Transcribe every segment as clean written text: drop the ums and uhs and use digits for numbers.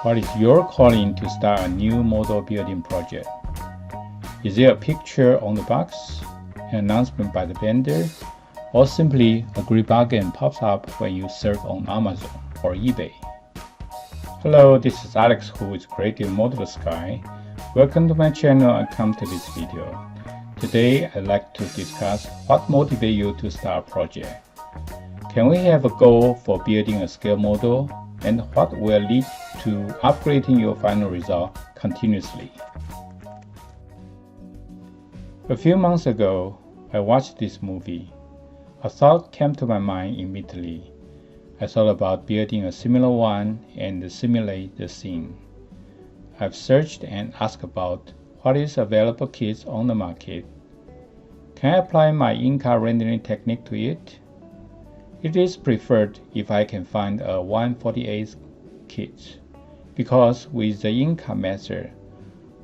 What is your calling to start a new model building project? Is there a picture on the box, an announcement by the vendor, or simply a great bargain pops up when you search on Amazon or eBay? Hello, this is Alex who is Creative Modeler's Guy. Welcome to my channel and come to this video. Today I'd like to discuss what motivates you to start a project. Can we have a goal for building a scale model, and what will lead to upgrading your final result continuously? A few months ago, I watched this movie. A thought came to my mind immediately. I thought about building a similar one and simulate the scene. I've searched and asked about what is available kits on the market. Can I apply my Inca rendering technique to it? It is preferred if I can find a 1/48 kit, because with the Inca method,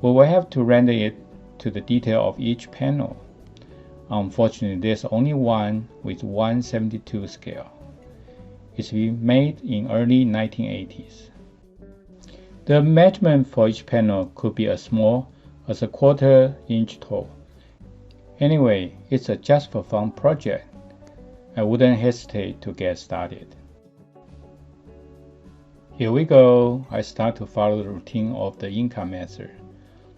we will have to render it to the detail of each panel. Unfortunately, there's only one with 1/72 scale. It's been made in early 1980s. The measurement for each panel could be as small as a 1/4 inch tall. Anyway, it's a just for fun project. I wouldn't hesitate to get started. Here we go. I start to follow the routine of the Inca method.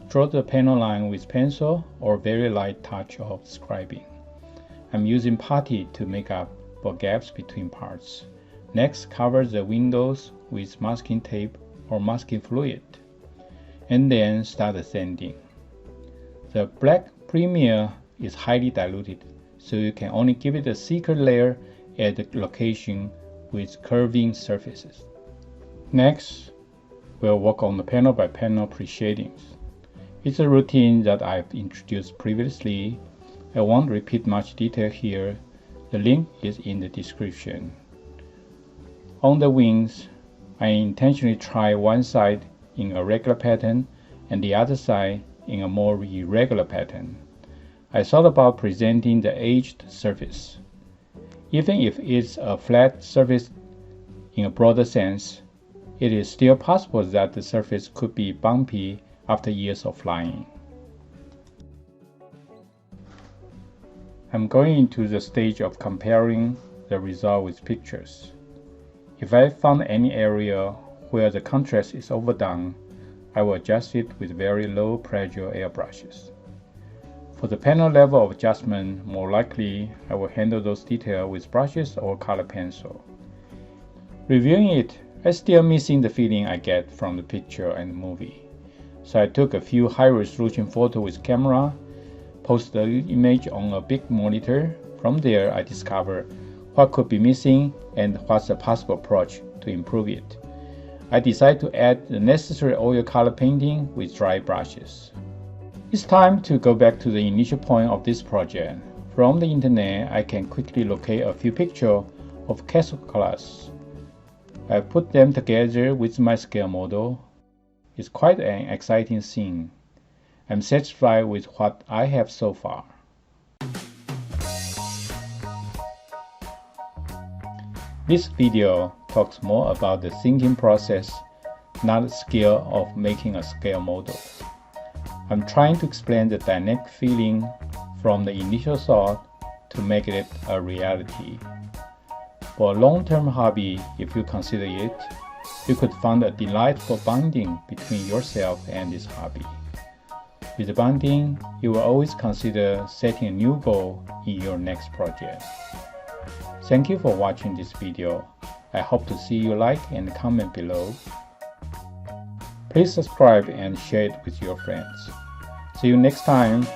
Draw the panel line with pencil or very light touch of scribing. I'm using putty to make up for gaps between parts. Next, cover the windows with masking tape or masking fluid, and then start sanding. The black primer is highly diluted, so you can only give it a thicker layer at the location with curving surfaces. Next, we'll work on the panel by panel pre-shadings. It's a routine that I've introduced previously. I won't repeat much detail here. The link is in the description. On the wings, I intentionally try one side in a regular pattern and the other side in a more irregular pattern. I thought about presenting the edged surface. Even if it's a flat surface in a broader sense, it is still possible that the surface could be bumpy after years of flying. I'm going into the stage of comparing the result with pictures. If I found any area where the contrast is overdone, I will adjust it with very low pressure airbrushes. For the panel level of adjustment, more likely I will handle those details with brushes or color pencil. Reviewing it, I'm still missing the feeling I get from the picture and the movie. So I took a few high-resolution photos with camera, posted the image on a big monitor. From there, I discovered what could be missing and what's a possible approach to improve it. I decided to add the necessary oil color painting with dry brushes. It's time to go back to the initial point of this project. From the internet, I can quickly locate a few pictures of castle colors. I put them together with my scale model. It's quite an exciting scene. I'm satisfied with what I have so far. This video talks more about the thinking process, not the skill of making a scale model. I'm trying to explain the dynamic feeling from the initial thought to make it a reality. For a long-term hobby, if you consider it, you could find a delightful bonding between yourself and this hobby. With the bonding, you will always consider setting a new goal in your next project. Thank you for watching this video. I hope to see you like and comment below. Please subscribe and share it with your friends. See you next time.